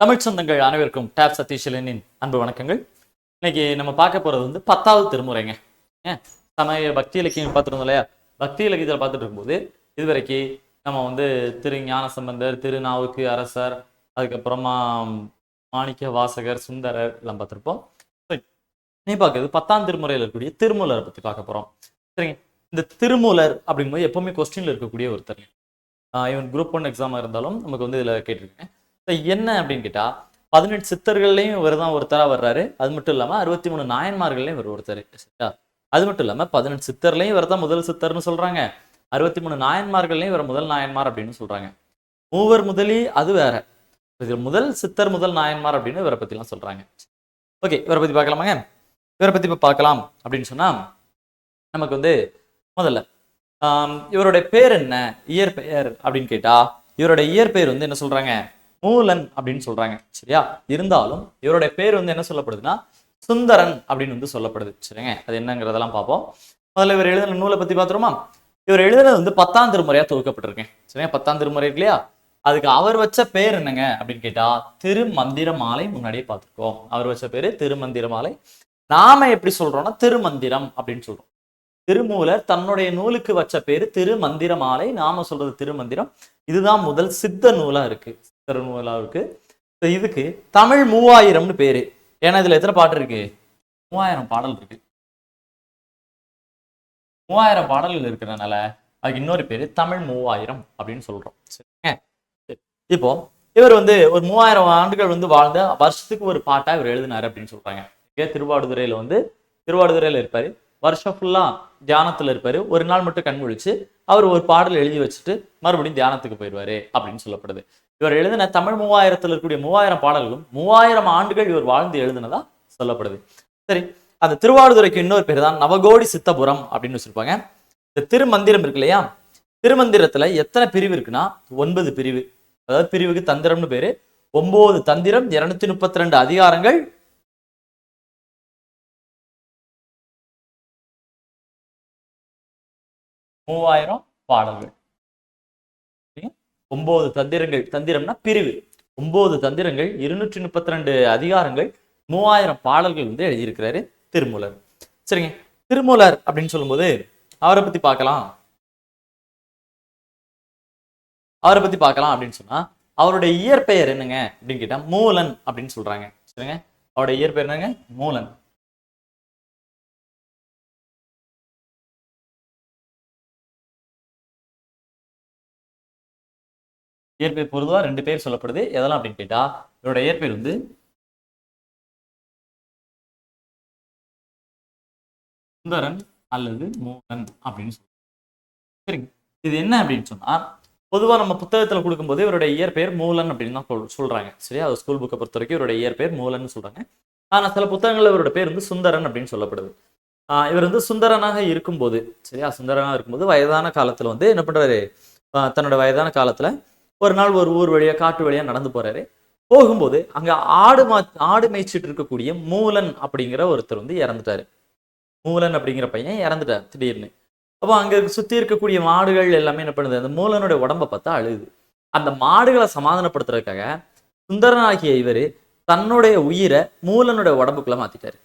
தமிழ் சொந்தங்கள் அனைவருக்கும் டேப் சதீஷனின் அன்பு வணக்கங்கள். இன்னைக்கு நம்ம பார்க்க போறது வந்து 10வது திருமுறைங்க. சமய பக்தி இலக்கியம் பார்த்துருந்தோம் இல்லையா? பக்தி இலக்கியத்தில் பார்த்துட்டு இருக்கும்போது இதுவரைக்கும் நம்ம வந்து திரு ஞானசம்பந்தர், திருநாவுக்கு அரசர், அதுக்கப்புறமா மாணிக்க வாசகர், சுந்தரர் எல்லாம் பார்த்துருப்போம். நீ பார்க்கறது 10ஆம் திருமுறையில் இருக்கக்கூடிய திருமூலரை பத்தி பார்க்க போறோம். சரிங்க, இந்த திருமூலர் அப்படிங்கும்போது எப்பவுமே கொஸ்டின்ல இருக்கக்கூடிய ஒருத்தர். இவன் குரூப் 1 எக்ஸாமா இருந்தாலும் நமக்கு வந்து இதுல கேட்டிருக்கேன். என்ன அப்படின்னு கேட்டா 18 சித்தர்கள்லையும் இவர் தான் ஒருத்தரா வர்றாரு. அது மட்டும் இல்லாம 63 நாயன்மார்கள்லையும் இவர் ஒருத்தர். சரியா? அது மட்டும் இல்லாம 18 சித்தர்லையும் இவர் தான் முதல் சித்தர்னு சொல்றாங்க. 63 நாயன்மார்கள்லையும் இவர் முதல் நாயன்மார் அப்படின்னு சொல்றாங்க. மூவர் முதலி அது வேற. இதில் முதல் சித்தர் முதல் நாயன்மார் அப்படின்னு இவரை பத்தி எல்லாம் சொல்றாங்க. ஓகே, இவரை பத்தி பார்க்கலாமாங்க? இவரை பத்தி இப்ப பார்க்கலாம் அப்படின்னு சொன்னா நமக்கு வந்து முதல்ல இவருடைய பேர் என்ன, இயற்பெயர் அப்படின்னு கேட்டா இவருடைய இயற்பெயர் வந்து என்ன சொல்றாங்க, மூலன் அப்படின்னு சொல்றாங்க. சரியா? இருந்தாலும் இவருடைய பேர் வந்து என்ன சொல்லப்படுதுன்னா சுந்தரன் அப்படின்னு வந்து சொல்லப்படுது. சரிங்க, அது என்னங்கிறதெல்லாம் பார்ப்போம். முதல்ல இவர் எழுதின நூலை பத்தி பார்த்துருமா? இவர் எழுதுனது வந்து 10ஆம் திருமுறையா தொகுக்கப்பட்டிருக்கேன். சரிங்க, 10ஆம் திருமுறை இருக்கு இல்லையா? அதுக்கு அவர் வச்ச பேர் என்னங்க அப்படின்னு கேட்டா திருமந்திரமாலை. முன்னாடியே பார்த்துருக்கோம். அவர் வச்ச பேரு திருமந்திரமாலை. நாம எப்படி சொல்றோம்னா திருமந்திரம் அப்படின்னு சொல்றோம். திருமூலர் தன்னுடைய நூலுக்கு வச்ச பேரு திருமந்திரமாலை, நாம சொல்றது திருமந்திரம். இதுதான் முதல் சித்த நூலா இருக்கு, சித்தர் நூலா இருக்கு. இதுக்கு தமிழ் 3000ன்னு பேரு. ஏன்னா இதுல எத்தனை பாட்டு இருக்கு? 3000 பாடல் இருக்கு. 3000 பாடல்கள் இருக்கிறதுனால அதுக்கு இன்னொரு பேரு தமிழ் 3000 அப்படின்னு சொல்றோம். சரிங்க, இப்போ இவர் வந்து ஒரு 3000 ஆண்டுகள் வந்து வாழ்ந்த வருஷத்துக்கு ஒரு பாட்டா இவர் எழுதினாரு அப்படின்னு சொல்றாங்க. திருவாடுதுறையில இருப்பாரு, வருஷம் ஃபுல்லா தியானத்துல இருப்பாரு. ஒரு நாள் மட்டும் கண் முழிச்சு அவர் ஒரு பாடல் எழுதி வச்சுட்டு மறுபடியும் தியானத்துக்கு போயிடுவாரு அப்படின்னு சொல்லப்படுது. இவர் எழுதின தமிழ் 3000த்துல இருக்கக்கூடிய 3000 பாடல்களும் 3000 ஆண்டுகள் இவர் வாழ்ந்து எழுதினதா சொல்லப்படுது. சரி, அந்த திருவாடுதுறைக்கு இன்னொரு பேர் தான் நவகோடி சித்தபுரம் அப்படின்னு வச்சிருப்பாங்க. இந்த திருமந்திரம் இருக்கு இல்லையா? திருமந்திரத்துல எத்தனை பிரிவு இருக்குன்னா 9 பிரிவு. அதாவது பிரிவுக்கு தந்திரம்னு பேரு. 9 தந்திரம், 232 அதிகாரங்கள், 3000 பாடல்கள். 9 தந்திரங்கள், தந்திரம்னா பிரிவு. 9 தந்திரங்கள், 232 அதிகாரங்கள், 3000 பாடல்கள் வந்து எழுதியிருக்கிறாரு திருமூலர். சரிங்க, திருமூலர் அப்படின்னு சொல்லும்போது அவரை பத்தி பார்க்கலாம். அவரை பத்தி பார்க்கலாம் அப்படின்னு சொன்னா அவருடைய இயற்பெயர் என்னங்க அப்படின்னு கேட்டா மூலன் அப்படின்னு சொல்றாங்க. சரிங்க, அவருடைய இயற்பெயர் என்னங்க? மூலன். இயற்பெயர் பொதுவா 2 பேர் சொல்லப்படுது. எதெல்லாம் அப்படின்னு கேட்டா இவருடைய இயற்பெயர் வந்து சுந்தரன் அல்லது மூலன் அப்படின்னு சொல்றாங்க. சரிங்க, இது என்ன அப்படின்னு சொன்னா பொதுவா நம்ம புத்தகத்துல கொடுக்கும்போது இவருடைய இயற்பெயர் மூலன் அப்படின்னு தான் சொல்றாங்க. சரியா? ஸ்கூல் புக்கை பொறுத்த வரைக்கும் இவருடைய இயற்பெயர் மூலன்னு சொல்றாங்க. ஆனா சில புத்தகங்கள்ல இவருடைய பேர் வந்து சுந்தரன் அப்படின்னு சொல்லப்படுது. இவர் வந்து சுந்தரனாக இருக்கும்போது, சரியா, சுந்தரனாக இருக்கும்போது வயதான காலத்துல வந்து என்ன பண்றாரு, தன்னோட வயதான காலத்துல ஒரு நாள் ஒரு ஊர் வழியா, காட்டு வழியா நடந்து போறாரு. போகும்போது அங்க ஆடு மேய்ச்சிட்டு இருக்கக்கூடிய மூலன் அப்படிங்கிற ஒருத்தர் வந்து இறந்துட்டாரு. மூலன் அப்படிங்கிற பையன் இறந்துட்டார் திடீர்னு. அப்போ அங்க சுத்தி இருக்கக்கூடிய மாடுகள் எல்லாமே என்ன பண்ணுது, அந்த மூலனுடைய உடம்பை பார்த்தா அழுகுது. அந்த மாடுகளை சமாதானப்படுத்துறதுக்காக சுந்தரனாகிய இவரு தன்னுடைய உயிரை மூலனுடைய உடம்புக்குள்ள மாத்திட்டாரு.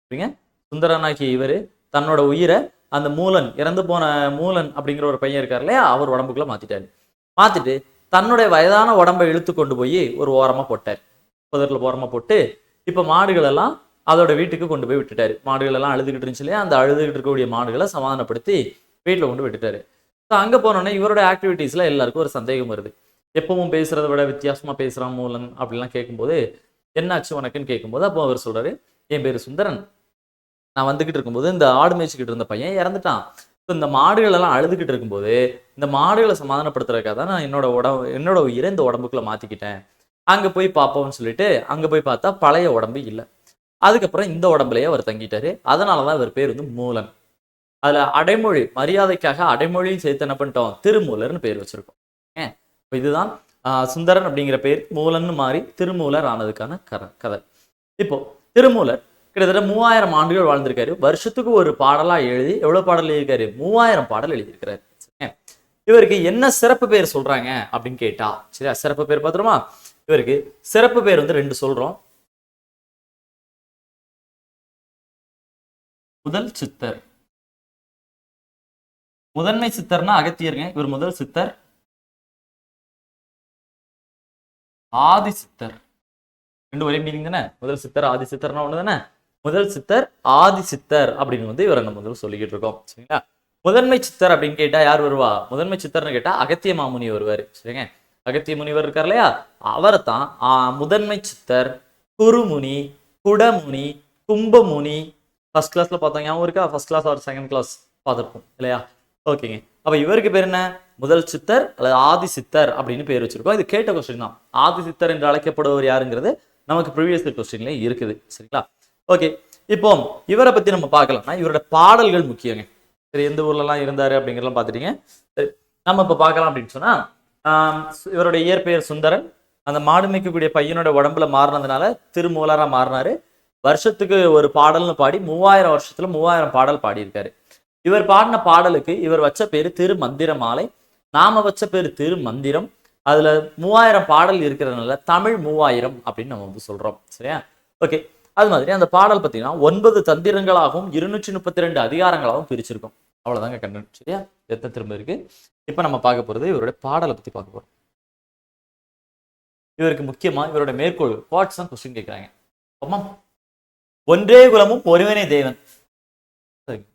சரிங்க, சுந்தரனாகிய இவரு தன்னோட உயிரை அந்த மூலன், இறந்து போன மூலன் அப்படிங்கிற ஒரு பையன் இருக்காரு இல்லையா, அவர் உடம்புக்குள்ள மாத்திட்டாரு. மாத்திட்டு தன்னுடைய வயதான உடம்பை இழுத்து கொண்டு போய் ஒரு ஓரமா போட்டார். புதர்ல ஓரமா போட்டு இப்ப மாடுகள் எல்லாம் அதோட வீட்டுக்கு கொண்டு போய் விட்டுட்டாரு. மாடுகள் எல்லாம் அழுதுகிட்டு இருந்துச்சு இல்லையா, அந்த அழுதுகிட்டு இருக்கக்கூடிய மாடுகளை சமாதானப்படுத்தி வீட்டுல கொண்டு விட்டுட்டாரு. அங்க போனோடனே இவரோட ஆக்டிவிட்டீஸ்ல எல்லாருக்கும் ஒரு சந்தேகம் வருது. எப்பவும் பேசுறதை விட வித்தியாசமா பேசுறான் மூலன் அப்படிலாம் கேட்கும்போது என்னாச்சு உனக்குன்னு கேட்கும்போது அப்போ அவர் சொல்றாரு, என் பேரு சுந்தரன், நான் வந்துகிட்டு இருக்கும்போது இந்த ஆடு மேய்ச்சிக்கிட்டு இருந்த பையன் இறந்துட்டான். இந்த மாடுகள் எல்லாம் அழுதுகிட்டு இருக்கும்போது இந்த மாடுகளை சமாதானப்படுத்துறதுக்காக தான் நான் என்னோட உயிரை இந்த உடம்புக்குள்ள மாத்திக்கிட்டேன். அங்க போய் பார்ப்போம்னு சொல்லிட்டு அங்க போய் பார்த்தா பழைய உடம்பு இல்லை. அதுக்கப்புறம் இந்த உடம்புலயே அவர் தங்கிட்டாரு. அதனாலதான் இவர் பேர் வந்து மூலன். அதுல அடைமொழி மரியாதைக்காக அடைமொழியும் சேர்த்து என்ன பண்ணிட்டோம், திருமூலர்னு பேர் வச்சிருக்கோம். இப்போ இதுதான் சுந்தரன் அப்படிங்கிற பேர் மூலன்னு மாறி திருமூலர் ஆனதுக்கான கதை. இப்போ திருமூலர் கிட்டத்தட்ட 3000 ஆண்டுகள் வாழ்ந்திருக்காரு. வருஷத்துக்கு ஒரு பாடலா எழுதி எவ்வளவு பாடல் எழுதியிருக்காரு? 3000 பாடல் எழுதியிருக்கிறாரு. இவருக்கு என்ன சிறப்பு பேர் சொல்றாங்க அப்படின்னு கேட்டா, சரியா, சிறப்பு பேர் பார்த்துருமா? இவருக்கு சிறப்பு பேர் வந்து 2 சொல்றோம். முதல் சித்தர். முதன்மை சித்தர்னா அகத்தியருங்க. இவர் முதல் சித்தர். ஆதி சித்தர். ரெண்டு ஒரே மீனிங் தானே? முதல் சித்தர் ஆதி சித்தர்னா ஒண்ணு தானே? முதல் சித்தர் ஆதி சித்தர் அப்படின்னு வந்து இவரை நம்ம முதல்ல சொல்லிக்கிட்டு இருக்கோம். சரிங்களா? முதன்மை சித்தர் அப்படின்னு கேட்டா யார் வருவா? முதன்மை சித்தர்னு கேட்டா அகத்திய மாமுனி வருவாரு. சரிங்க? அகத்திய முனிவர் இருக்கார் இல்லையா? அவரை தான் முதன்மை சித்தர், குருமுனி, குடமுனி, கும்பமுனி ஃபர்ஸ்ட் கிளாஸ்ல பார்த்தோம். ஞாபகம் இருக்கா? First class or second class பார்த்துருப்போம் இல்லையா? ஓகேங்க. அப்ப இவருக்கு பேர் என்ன? முதல் சித்தர் அல்லது ஆதி சித்தர் அப்படின்னு பேர் வச்சிருக்கோம். இது கேட்ட கொஸ்டின் தான். ஆதி சித்தர் என்று அழைக்கப்படுவர் யாருங்கிறது நமக்கு ப்ரீவியஸ் கொஸ்டின்ல இருக்குது. சரிங்களா? ஓகே. இப்போ இவரை பத்தி நம்ம பார்க்கலாம்னா இவரோட பாடல்கள் முக்கியங்க. சரி, எந்த ஊர்ல எல்லாம் இருந்தாரு அப்படிங்கிறதெல்லாம் பார்த்துட்டீங்க. சரி, நம்ம இப்ப பார்க்கலாம் அப்படின்னு சொன்னா இவருடைய இயற்பெயர் சுந்தரன். அந்த மாடு மேய்க்கக்கூடிய பையனோட உடம்புல மாறினதுனால திருமூலரா மாறினாரு. வருஷத்துக்கு ஒரு பாடல்னு பாடி 3000 வருஷத்துல 3000 பாடல் பாடியிருக்காரு. இவர் பாடின பாடலுக்கு இவர் வச்ச பேரு திரு மந்திர மாலை. நாம வச்ச பேரு திரு மந்திரம். அதுல 3000 பாடல் இருக்கிறதுனால தமிழ் 3000 அப்படின்னு நம்ம வந்து சொல்றோம். சரியா? ஓகே. அது மாதிரி அந்த பாடல் பார்த்தீங்கன்னா 9 தந்திரங்களாகவும் 232 அதிகாரங்களாகவும் பிரிச்சிருக்கும். அவ்வளவுதாங்க கண்டென்ட். சரியா? எத்தனை திரும்ப இருக்கு. இப்ப நம்ம பார்க்க போறது இவருடைய பாடலை பத்தி பார்க்க போறோம். இவருக்கு முக்கியமா இவருடைய மேற்கோள் குவாட்ஸ் தான் கொஸ்டின் கேட்கிறாங்க. ஒன்றே குலமும் ஒருவனே தேவன்.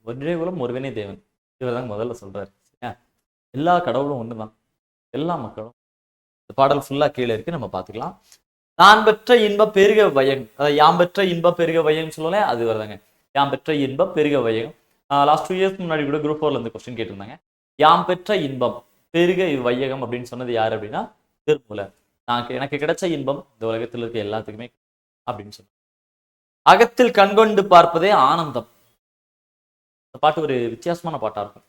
ஒன்றே குலம் ஒருவனே தேவன். இவர் தான் முதல்ல சொல்றாரு. சரியா? எல்லா கடவுளும் ஒண்ணுதான். எல்லா மக்களும். இந்த பாடல் ஃபுல்லா கீழே இருக்கு, நம்ம பார்த்துக்கலாம். நான் பெற்ற இன்பம் பெருக வயகம், அதாவது யாம் பெற்ற இன்பம் பெருக வயகம் சொல்லல, அது வருதாங்க. யாம் பெற்ற இன்பம் பெருக வயகம். லாஸ்ட் 2 இயர்ஸ் முன்னாடி கூட குரூப் 4ல இருந்து கொஸ்டின் கேட்டிருந்தாங்க. யாம் பெற்ற இன்பம் பெருக வையகம் அப்படின்னு சொன்னது யாரு அப்படின்னா திருமூலர். எனக்கு கிடைச்ச இன்பம் இந்த உலகத்தில் இருக்க எல்லாத்துக்குமே அப்படின்னு சொன்ன. அகத்தில் கண்கொண்டு பார்ப்பதே ஆனந்தம். இந்த பாட்டு ஒரு வித்தியாசமான பாட்டா இருக்கும்.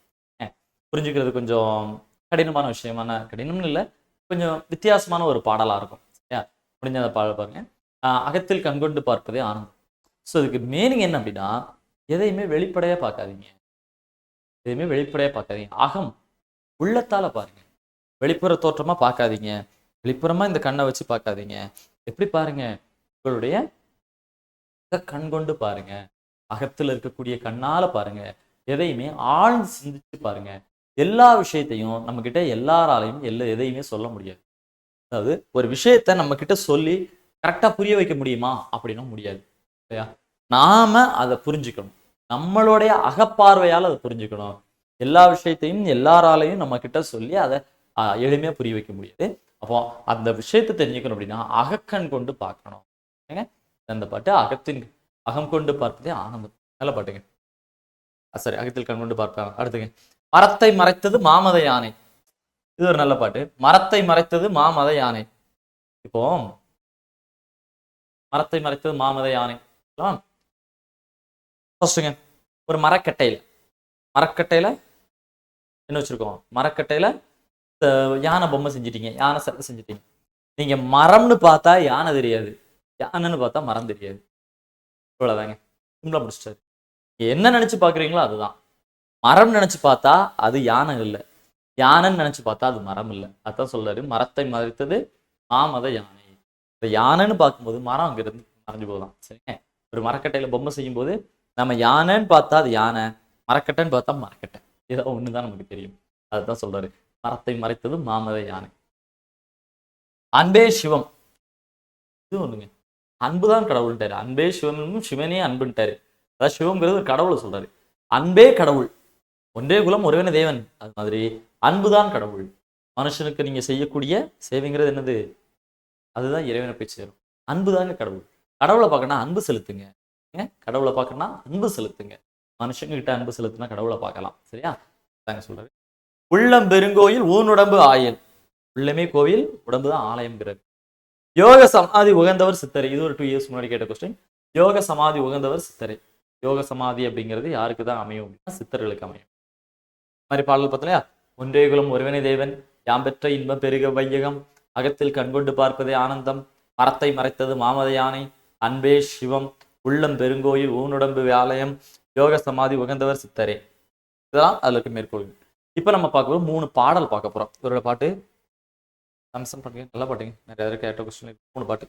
புரிஞ்சுக்கிறது கொஞ்சம் கடினமான விஷயமான, கடினம்னு இல்லை, கொஞ்சம் வித்தியாசமான ஒரு பாடலா இருக்கும். முடிஞ்ச அந்த பாடல் பாருங்க. அகத்தில் கண்கொண்டு பார்ப்பதே ஆனந்தம். ஸோ இதுக்கு மீனிங் என்ன அப்படின்னா எதையுமே வெளிப்படையா பார்க்காதீங்க. எதையுமே வெளிப்படையா பார்க்காதீங்க. அகம் உள்ளத்தால பாருங்க. வெளிப்புற தோற்றமா பார்க்காதீங்க. வெளிப்புறமா இந்த கண்ணை வச்சு பார்க்காதீங்க. எப்படி பாருங்க? உங்களுடைய கண் கொண்டு பாருங்க. அகத்தில் இருக்கக்கூடிய கண்ணால பாருங்க. எதையுமே ஆழ்ந்து சிந்திச்சு பாருங்க. எல்லா விஷயத்தையும் நம்ம கிட்ட எல்லாராலையும் எதையுமே சொல்ல முடியாது. அதாவது ஒரு விஷயத்த நம்ம கிட்ட சொல்லி கரெக்டா புரிய வைக்க முடியுமா அப்படின்னா முடியாது. இல்லையா? நாம அதை புரிஞ்சுக்கணும். நம்மளுடைய அகப்பார்வையால் அதை புரிஞ்சுக்கணும். எல்லா விஷயத்தையும் எல்லாராலையும் நம்ம கிட்ட சொல்லி அதை எளிமையா புரிய வைக்க முடியாது. அப்போ அந்த விஷயத்தை தெரிஞ்சுக்கணும் அப்படின்னா அகக்கண் கொண்டு பார்க்கணும். அந்த பாட்டு அகம் கொண்டு பார்ப்பதே ஆனந்தம். நல்ல பாட்டுங்க. சரி, அகத்தில் கண் கொண்டு பார்ப்பாங்க. அடுத்துங்க, மரத்தை மறைத்தது மாமத யானை. இது ஒரு நல்ல பாட்டு. மரத்தை மறைத்தது மாமத யானை. இப்போ மரத்தை மறைத்தது மாமத யானை ஒரு மரக்கட்டையில என்ன வச்சிருக்கோம்? மரக்கட்டையில யானை பொம்மை செஞ்சிட்டீங்க, யானை சிலை செஞ்சிட்டீங்க. நீங்க மரம்னு பார்த்தா யானை தெரியாது, யானைன்னு பார்த்தா மரம் தெரியாது. இவ்வளவுதாங்க, சிம்பிளா முடிச்சிட்டாரு. என்ன நினைச்சு பாக்குறீங்களோ அதுதான். மரம் நினைச்சு பார்த்தா அது யானை இல்லை, யானைன்னு நினைச்சு பார்த்தா அது மரம் இல்லை. அதான் சொல்றாரு, மரத்தை மறைத்தது மாமத யானை. இந்த யானைன்னு பார்க்கும்போது மரம் அங்க இருந்து மறைஞ்சு போகலாம். சரிங்க? ஒரு மரக்கட்டையில பொம்மை செய்யும் போது நம்ம யானைன்னு பார்த்தா அது யானை, மரக்கட்டைன்னு பார்த்தா மரக்கட்டை. ஏதோ ஒண்ணுதான் நமக்கு தெரியும். அதுதான் சொல்றாரு, மரத்தை மறைத்தது மாமத யானை. அன்பே சிவம். இது ஒண்ணுங்க, அன்புதான் கடவுள்ட்டாரு. அன்பே சிவம், சிவனே அன்புன்ட்டாரு. அதாவது சிவம்ங்கிறது ஒரு கடவுளை சொல்றாரு. அன்பே கடவுள், ஒன்றே குலம் ஒருவனே தேவன். அது மாதிரி அன்புதான் கடவுள். மனுஷனுக்கு நீங்க செய்யக்கூடிய சேவைங்கிறது என்னது? அதுதான் இறைவனை போய் சேரும். அன்புதாங்க கடவுள். கடவுளை பார்க்கணும் அன்பு செலுத்துங்க. கடவுளை பார்க்கணும்னா அன்பு செலுத்துங்க. மனுஷங்க கிட்ட அன்பு செலுத்தினா கடவுளை பார்க்கலாம். சரியா? தாங்க சொல்றாரு. உள்ளம் பெருங்கோயில் ஊனுடம்பு ஆயல். உள்ளமே கோவில், உடம்புதான் ஆலயம்ங்கிறது. யோக சமாதி உகந்தவர் சித்தரை. இது ஒரு 2 இயர்ஸ் முன்னாடி கேட்ட கொஸ்டின். யோக சமாதி உகந்தவர் சித்தரை. யோக சமாதி அப்படிங்கிறது யாருக்கு தான் அமையும் அப்படின்னா சித்தர்களுக்கு அமையும். மாதிரி பாடல் பார்த்தலையா? ஒன்றே குலம் ஒருவனே தேவன், யாம் பெற்ற இன்பம் பெருக வையகம், அகத்தில் கண்கொண்டு பார்ப்பதே ஆனந்தம், மரத்தை மறைத்தது மாமத யானை, அன்பே சிவம், உள்ளம் பெருங்கோயில் ஊனுடம்பு ஆலயம், யோக சமாதி உகந்தவர் சித்தரே. இதெல்லாம் அதுல இருக்க மேற்கோள்கள். இப்ப நம்ம பார்க்க 3 பாடல் பார்க்க போறோம். இவரோட பாட்டு கன்சல்ட் பண்ணுங்க, நல்லா பாட்டுங்க. நிறைய பேர் கேட்ட கொஸ்டின் 3 பாட்டு.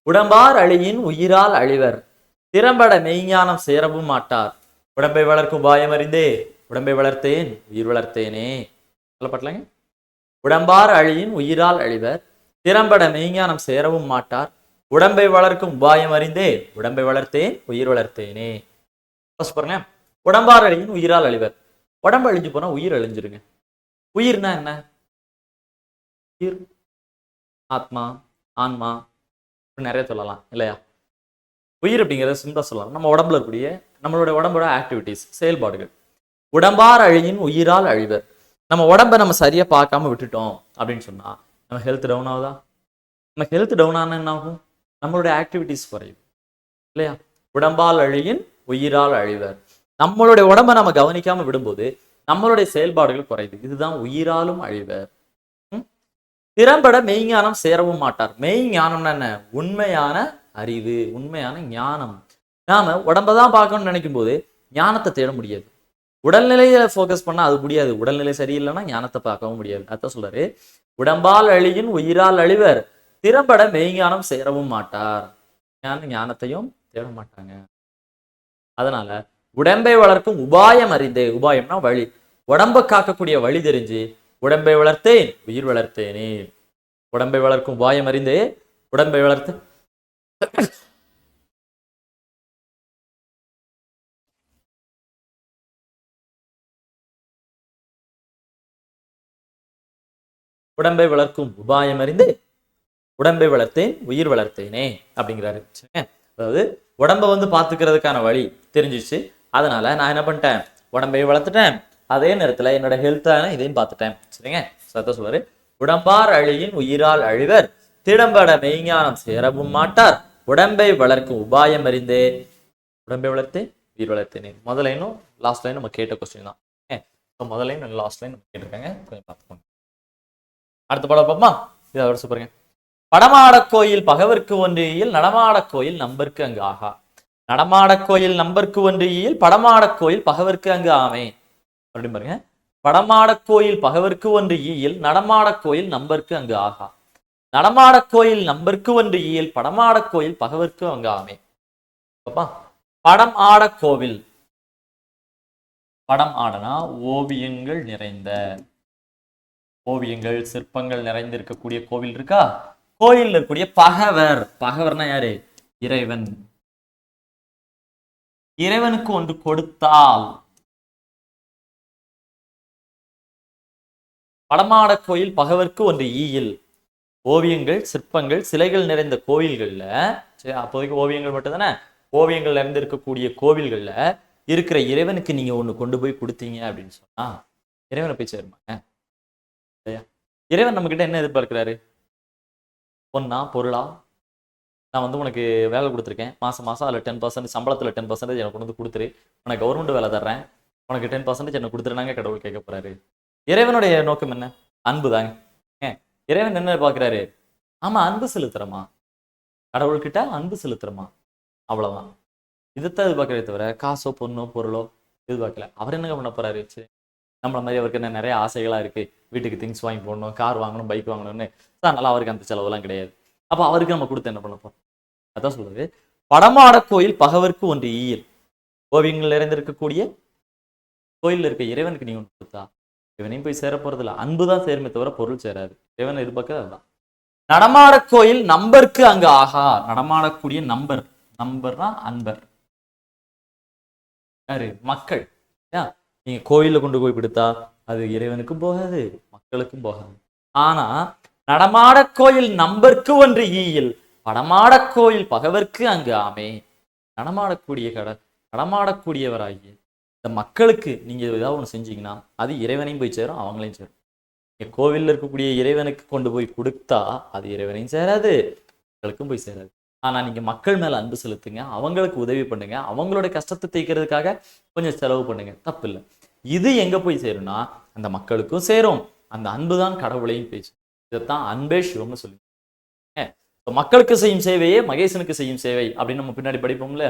உடம்பார் அழியின் உயிரால் அழிவர், திறம்பட மெய்ஞானம் சேரவும் மாட்டார். உடம்பை வளர்க்கும் உபாயம் அறிந்தே உடம்பை வளர்த்தேன் உயிர் வளர்த்தேனே. நல்ல பாட்டுலங்க. உடம்பார் அழியின் உயிரால் அழிவர், திறம்பட மெய்ஞானம் சேரவும் மாட்டார். உடம்பை வளர்க்கும் உபாயம் அறிந்தே உடம்பை வளர்த்தேன் உயிர் வளர்த்தேனே. பாருங்க, உடம்பார் அழியின் உயிரால் அழிவர். உடம்பு அழிஞ்சு போனா உயிர் அழிஞ்சிருங்க. உயிர்னா என்ன? உயிர் ஆத்மா, ஆன்மா, நிறைய சொல்லலாம் இல்லையா? உயிர் அப்படிங்கிறத சிம்பிளா சொல்லலாம். நம்ம உடம்புல இருக்கக்கூடிய நம்மளோட உடம்போட ஆக்டிவிட்டிஸ், செயல்பாடுகள். உடம்பார் அழியின் உயிரால் அழிவர். நம்ம உடம்பை நம்ம சரியா பார்க்காம விட்டுட்டோம் அப்படின்னு சொன்னா நம்ம ஹெல்த் டவுன் ஆகுதா? நம்ம ஹெல்த் டவுன் ஆனா என்ன ஆகும்? நம்மளுடைய ஆக்டிவிட்டிஸ் குறையும் இல்லையா? உடம்பால் அழியின் உயிரால் அழிவர். நம்மளுடைய உடம்பை நம்ம கவனிக்காம விடும்போது நம்மளுடைய செயல்பாடுகள் குறையுது. இதுதான் உயிராலும் அழிவர். திறம்பட மெய்ஞானம் சேரவும் மாட்டார். மெய்ஞானம்னா என்ன? உண்மையான அறிவு, உண்மையான ஞானம். நாம உடம்பதான் பார்க்கணும்னு நினைக்கும் போது ஞானத்தை தேட முடியாது. உடல்நிலையில போக்கஸ் பண்ணா அது முடியாது. உடல்நிலை சரியில்லைன்னா ஞானத்தை பார்க்கவும் முடியாது. அதான் சொல்றாரு, உடம்பால் அழியின் உயிரால் அழிவர், திறம்பட மெய்ஞானம் சேரவும் மாட்டார். ஞானத்தையும் தேட மாட்டாங்க. அதனால உடம்பை வளர்க்கும் உபாயம் அறிந்தே, உபாயம்னா வழி, உடம்பை காக்கக்கூடிய வழி தெரிஞ்சு உடம்பை வளர்த்தேன் உயிர் வளர்த்தேனே. உடம்பை வளர்க்கும் உபாயம் அறிந்தே உடம்பை வளர்த்து உடம்பை வளர்க்கும் உபாயம் அறிந்து உடம்பை வளர்த்தேன் உயிர் வளர்த்தேனே அப்படிங்கிறாரு. அதாவது உடம்பை வந்து பார்த்துக்கிறதுக்கான வழி தெரிஞ்சிச்சு. அதனால நான் என்ன பண்ணிட்டேன்? உடம்பை வளர்த்துட்டேன், அதே நேரத்துல என்னோட ஹெல்த்தான இதையும் பார்த்துட்டேன். சரிங்க, சத்த சொல்றாரு, உடம்பார் அழியின் உயிரால் அழிவர், திடம்பட மெய்ஞானம் சேரவும் மாட்டார். உடம்பை வளர்க்கும் உபாயம் அறிந்தே உடம்பை வளர்த்தேன் உயிர் வளர்த்தேனே. முதல் லைனும் லாஸ்ட் லைன் நம்ம கேட்ட கொஸ்டின் தான். முதல் லைன் லாஸ்ட் லைன் நம்ம கேட்டிருக்காங்க, கொஞ்சம் பார்த்துக்கோங்க. அடுத்த பாடம் பார்ப்போமா? இதை அவர் சொல்றேங்க. படமாடக் கோயில் பகவர்க்கு ஒன்றியில், நடமாடக் கோயில் நம்பர்க்கு அங்கு ஆகா. நடமாடக் கோயில் நம்பர்க்கு ஒன்றியில், படமாடக் கோயில் பகவர்க்கு அங்கு ஆமே. அப்படின்னு பாருங்க. படமாடக் கோயில் பகவர்க்கு ஒன்று ஈயில், நடமாடக் கோயில் நம்பர்க்கு அங்கு ஆகா. நடமாடக் கோயில் நம்பர்க்கு ஒன்று ஈயில், படமாடக் கோயில் பகவர்க்கு அங்கு ஆமே. படம் ஆட கோவில். படம் ஆடனா ஓவியங்கள் நிறைந்த, ஓவியங்கள் சிற்பங்கள் நிறைந்திருக்கக்கூடிய கோவில் இருக்கா? கோயில் இருக்கக்கூடிய பகவர், பகவர்னா யாரு? இறைவன். இறைவனுக்கு ஒன்று கொடுத்தால், படமாட கோயில் பகவர்க்கு ஒன்று ஈயில். ஓவியங்கள் சிற்பங்கள் சிலைகள் நிறைந்த கோவில்கள்ல, அப்போதைக்கு ஓவியங்கள் மட்டும் தானே, ஓவியங்கள் நிறைந்திருக்கக்கூடிய கோவில்கள்ல இருக்கிற இறைவனுக்கு நீங்க ஒண்ணு கொண்டு போய் கொடுத்தீங்க அப்படின்னு சொன்னா இறைவனை போய் சேருமாங்க? இறைவன் நம்ம கிட்ட என்ன எதிர்பார்க்கிறாரு? பொண்ணா பொருளா? நான் வந்து உனக்கு வேலை கொடுத்துருக்கேன், மாசம் அதில் 10% சம்பளத்தில் 10% எனக்கு கொண்டு வந்து கொடுத்துரு, உனக்கு கவர்மெண்ட் வேலை தர்றேன், உனக்கு 10% எனக்கு கொடுத்துருனாங்க கடவுள் கேட்க போறாரு. இறைவனுடைய நோக்கம் என்ன? அன்பு தாங்க. இறைவன் என்ன பார்க்கிறாரு? ஆமா, அன்பு செலுத்துறமா, கடவுள்கிட்ட அன்பு செலுத்துறமா, அவ்வளவுதான். இதைத்தான் எதிர்பார்க்கறே தவிர காசோ பொண்ணோ பொருளோ எதிர்பார்க்கல. அவர் என்ன பண்ண போறாரு? சரி, நம்மள மாதிரி அவருக்கு என்ன நிறைய ஆசைகளா இருக்கு, வீட்டுக்கு திங்ஸ் வாங்கி போடணும், கார் வாங்கணும், பைக் வாங்கணும்னு, நல்லா அவருக்கு அந்த செலவுலாம் கிடையாது. அப்ப அவருக்கு நம்ம கொடுத்து என்ன பண்ண போறோம்? அதான் சொல்றது, படமாட கோயில் பகவர்க்கு ஒன்று ஈயில். ஓவியங்கள் நிறைந்திருக்கக்கூடிய கோயில்ல இருக்க இறைவனுக்கு நீங்க ஒன்று கொடுத்தா இவனையும் போய் சேர போறது இல்லை. அன்புதான் சேருமே தவிர பொருள் சேராது. இறைவன் எதிர்பார்க்க அதுதான். நடமாட கோயில் நம்பர்க்கு அங்கு ஆகா. நடமாடக்கூடிய நம்பர், நம்பர்னா அன்பர், யாரு? மக்கள். நீங்க கோயில்ல கொண்டு போய் கொடுத்தா அது இறைவனுக்கும் போகாது, மக்களுக்கும் போகாது. ஆனா நடமாட கோயில் நம்பர்க்கு ஒன்று ஈயில், படமாட கோயில் பகவர்க்கு அங்கு ஆமே. நடமாடக்கூடிய நடமாடக்கூடியவராகிய இந்த மக்களுக்கு நீங்க ஏதாவது ஒண்ணு செஞ்சீங்கன்னா அது இறைவனையும் போய் சேரும், அவங்களையும் சேரும். கோவில்ல இருக்கக்கூடிய இறைவனுக்கு கொண்டு போய் கொடுத்தா அது இறைவனையும் சேராது, மக்களுக்கும் போய் சேராது. ஆனா நீங்க மக்கள் மேல அன்பு செலுத்துங்க, அவங்களுக்கு உதவி பண்ணுங்க, அவங்களோட கஷ்டத்தை தீர்க்கிறதுக்காக கொஞ்சம் செலவு பண்ணுங்க, தப்பு இல்லை. இது எங்க போய் சேரும்னா அந்த மக்களுக்கும் சேரும், அந்த அன்புதான் கடவுளையும் பேச்சு. இதைத்தான் அன்பே சிவம்னு சொல்லி, மக்களுக்கு செய்யும் சேவையே மகேசனுக்கு செய்யும் சேவை அப்படின்னு நம்ம பின்னாடி படிப்போம்ல,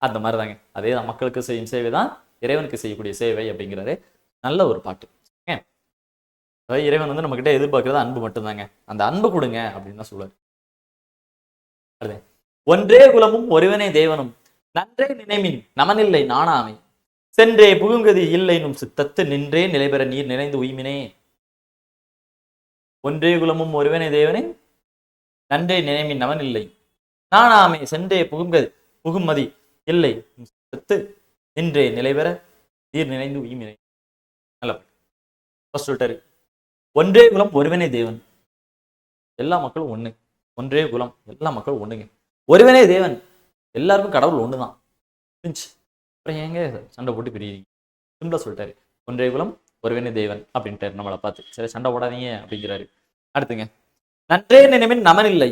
அந்த மாதிரி தாங்க. அதே தான், மக்களுக்கு செய்யும் சேவை தான் இறைவனுக்கு செய்யக்கூடிய சேவை அப்படிங்கிறது நல்ல ஒரு பாட்டு. அதாவது இறைவன் வந்து நம்ம கிட்ட எதிர்பார்க்கறது அன்பு மட்டும்தாங்க. அந்த அன்பு கொடுங்க அப்படின்னு தான் சொல்லுவாரு. ஒன்றே குலமும் ஒருவனே தேவனும் நன்றே நினைமின் நமனில்லை நாணாமை சென்றே புகுங்கதி இல்லைனும் சித்தத்து நின்றே நிலைபெற நீர் நிறைந்து உய்மினே. ஒன்றே குலமும் ஒருவனே தேவனே நன்றே நினைமின் நமனில்லை நாணாமை சென்றே புகுமதி இல்லை சித்தத்து நின்றே நிலைபெற நீர் நிறைந்து உய்மினே. நல்ல சொல்லிட்டாரு. ஒன்றே குலம் ஒருவனே தேவன், எல்லா மக்களும் ஒண்ணு. ஒன்றே குலம், எல்லா மக்களும் ஒண்ணுங்க. ஒருவனே தேவன், எல்லாருக்கும் கடவுள் ஒண்ணுதான். அப்புறம் ஏங்க சண்டை போட்டு பிரியுறீங்க? சிம்பிளா சொல்லிட்டாரு. ஒன்றே குலம் ஒருவனே தேவன் அப்படின்ட்டாரு நம்மளை பார்த்து. சரி, சண்டை போடாதீங்க அப்படிங்கிறாரு. அடுத்துங்க, நன்றே நினைவின் நமன் இல்லை.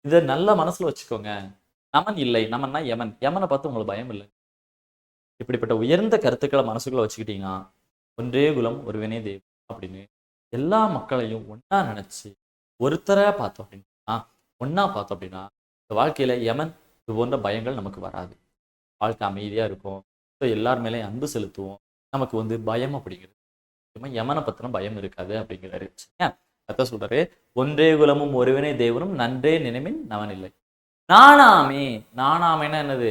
இதை நல்ல மனசுல வச்சுக்கோங்க. நமன் இல்லை, நமன்னா யமன். யமனை பார்த்து உங்களுக்கு பயம் இல்லை. இப்படிப்பட்ட உயர்ந்த கருத்துக்களை மனசுக்குள்ள வச்சுக்கிட்டீங்கன்னா ஒன்றே குலம் ஒருவனே தேவன் அப்படின்னு எல்லா மக்களையும் ஒன்னா நினைச்சு ஒருத்தரா பார்த்தோம் அப்படின்னா, ஒன்னா பார்த்தோம் அப்படின்னா இந்த வாழ்க்கையில யமன் இது போன்ற பயங்கள் நமக்கு வராது. வாழ்க்கை அமைதியா இருக்கும். எல்லார் மேலேயும் அன்பு செலுத்துவோம். நமக்கு வந்து பயம் அப்படிங்கிறது யமனை பத்தின பயம் இருக்காது அப்படிங்கிறாரு. அதான் சொல்றாரு, ஒன்றே குலமும் ஒருவனே தேவனும் நன்றே நினைமின் நமன் இல்லை நாணாமே. நாணாமைன்னா என்னது?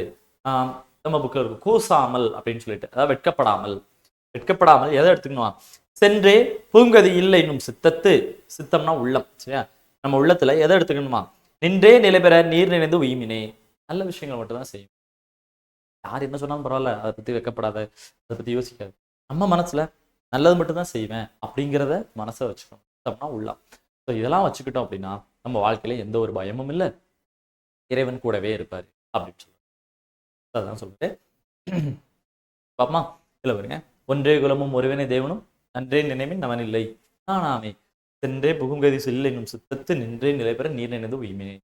நம்ம புக்கில் இருக்கும் கூசாமல் அப்படின்னு சொல்லிட்டு, அதாவது வெட்கப்படாமல் எதை எடுத்துக்கணும்? சென்றே பூங்கதி இல்லை இன்னும் சித்தத்து. சித்தம்னா உள்ளம். சரியா? நம்ம உள்ளத்துல எதை எடுத்துக்கணுமா? நின்றே நிலை பெற நீர் நினைந்து உய்மினே. நல்ல விஷயங்கள் மட்டும் தான் செய்யும். யார் என்ன சொன்னாலும் பரவாயில்ல, அதை பத்தி வைக்கப்படாத, அதை பத்தி யோசிக்காது. நம்ம மனசுல நல்லது மட்டும் தான் செய்வேன் அப்படிங்கிறத மனசை வச்சுக்கணும். சித்தம்னா உள்ளம். ஸோ இதெல்லாம் வச்சுக்கிட்டோம் அப்படின்னா நம்ம வாழ்க்கையில எந்த ஒரு பயமும் இல்லை, இறைவன் கூடவே இருப்பாரு அப்படின்னு சொல்லுவாங்க. அதான் சொல்லிட்டு பாப்பமா இல்லை பாருங்க. ஒன்றே குலமும் ஒருவனே தேவனும் நன்றே நினைவின் நமன் இல்லை நானாமே சென்றே புகுங்கதி செல்லும் சித்தத்து நின்றே நிலை பெற நீர் நினைந்து உய்மினே.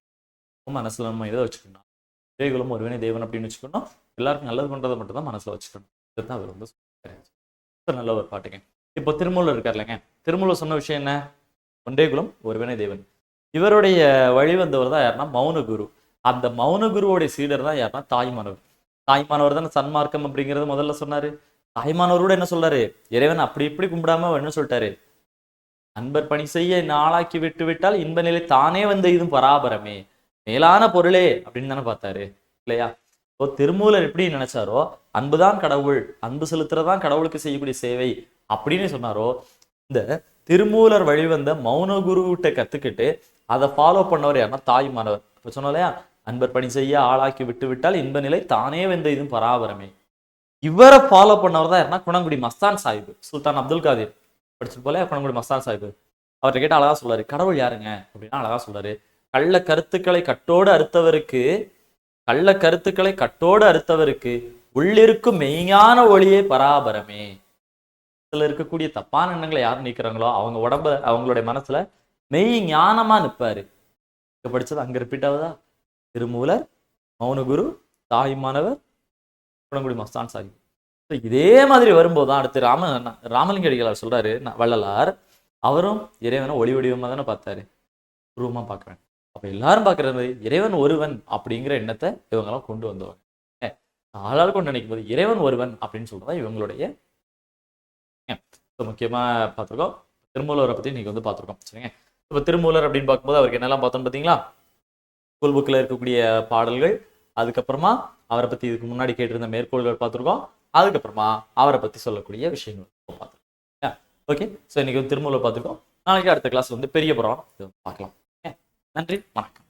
மனசுல நம்ம இதை வச்சுக்கணும். ஒன்றே குலம் ஒருவனே தேவன் அப்படின்னு வச்சுக்கணும். எல்லாருக்கும் நல்லது பண்றதை மட்டும் தான் மனசுல வச்சுக்கணும். இதுதான் அவர் வந்து நல்ல ஒரு பாட்டுங்க. இப்போ திருமூலர் இருக்கார் இல்லைங்க, திருமூலர் சொன்ன விஷயம் என்ன? ஒன்றே குலம் ஒருவனே தேவன். இவருடைய வழி வந்தவர் தான் யாருன்னா மௌனகுரு. அந்த மௌனகுருவோடைய சீடர் தான் யாருன்னா தாய்மானவர். தாய்மானவர் தான் சன்மார்க்கம் அப்படிங்கிறது முதல்ல சொன்னாரு. தாய்மானவரோட என்ன சொல்றாரு? இறைவன் அப்படி இப்படி கும்பிடாம என்ன சொல்லிட்டாரு? அன்பர் பணி செய்ய நாளாக்கி விட்டு விட்டால் இன்ப நிலை தானே வந்து இதுவும் பராபரமே, மேலான பொருளே அப்படின்னு தானே பார்த்தாரு இல்லையா? இப்போ திருமூலர் எப்படி நினைச்சாரோ, அன்புதான் கடவுள், அன்பு செலுத்துறதான் கடவுளுக்கு செய்யக்கூடிய சேவை அப்படின்னு சொன்னாரோ, இந்த திருமூலர் வழிவந்த மௌனகுருவிட்ட கத்துக்கிட்டு அதை ஃபாலோ பண்ணவர் யாருன்னா தாய்மானவர். இப்ப சொன்னோம் இல்லையா, அன்பர் பணி செய்ய ஆளாக்கி விட்டு விட்டால் இன்ப நிலை தானே வந்து இதுவும் பராபரமே. இவரை ஃபாலோ பண்ணவர் தான் யாருன்னா குணங்குடி மஸ்தான் சாஹிப், சுல்தான் அப்துல் காதிர் படிச்சுட்டு போல குணங்குடி மஸ்தான் சாஹிப். அவர்கிட்ட கேட்டு அழகா சொல்றாரு, கடவுள் யாருங்க அப்படின்னா அழகா சொல்றாரு, கள்ள கருத்துக்களை கட்டோடு அறுத்தவருக்கு உள்ளிருக்கும் மெய்ஞான ஒளியே பராபரமே. இதுல இருக்கக்கூடிய தப்பான எண்ணங்களை யார் நீக்கிறாங்களோ அவங்க உடம்ப அவங்களுடைய மனசுல மெய் ஞானமா நிற்பாரு. படிச்சது அங்க ரிப்பீட் ஆகுதா? திருமூலர், மௌனகுரு, தாய்மானவர், குணங்குடி மஸ்தான் சாஹிப். இதே மாதிரி வரும்போதுதான் அடுத்து ராமலிங்க அடிகளார் சொல்றாரு, வள்ளலார் அவரும் இறைவனை ஒளி வடிவமா தானே பார்த்தாரு, உருவமா பார்க்கிறேன். அப்ப எல்லாரும் பார்க்கறது இறைவன் ஒருவன் அப்படிங்கிற எண்ணத்தை இவங்கெல்லாம் கொண்டு வந்தவங்க. ஆளால் கொண்டு நினைக்கும் போது இறைவன் ஒருவன் அப்படின்னு சொல்றதா இவங்களுடைய முக்கியமா பார்த்துருக்கோம். திருமூலரை பத்தி இன்னைக்கு வந்து பார்த்துருக்கோம். சரிங்க. இப்ப திருமூலர் அப்படின்னு பார்க்கும்போது அவருக்கு என்னெல்லாம் பார்த்தோம் பார்த்தீங்களா? ஸ்கூல் புக்கில் இருக்கக்கூடிய பாடல்கள், அதுக்கப்புறமா அவரை பத்தி இதுக்கு முன்னாடி கேட்டிருந்த மேற்கோள்கள் பார்த்துருக்கோம், அதுக்கப்புறமா அவரை பத்தி சொல்லக்கூடிய விஷயங்கள் பார்த்துருக்கோம். ஓகே, ஸோ இன்னைக்கு வந்து திருமூலர் பார்த்துருக்கோம். நாளைக்கு அடுத்த கிளாஸ் வந்து பெரிய புராணம் பார்க்கலாம். நன்றி, வணக்கம்.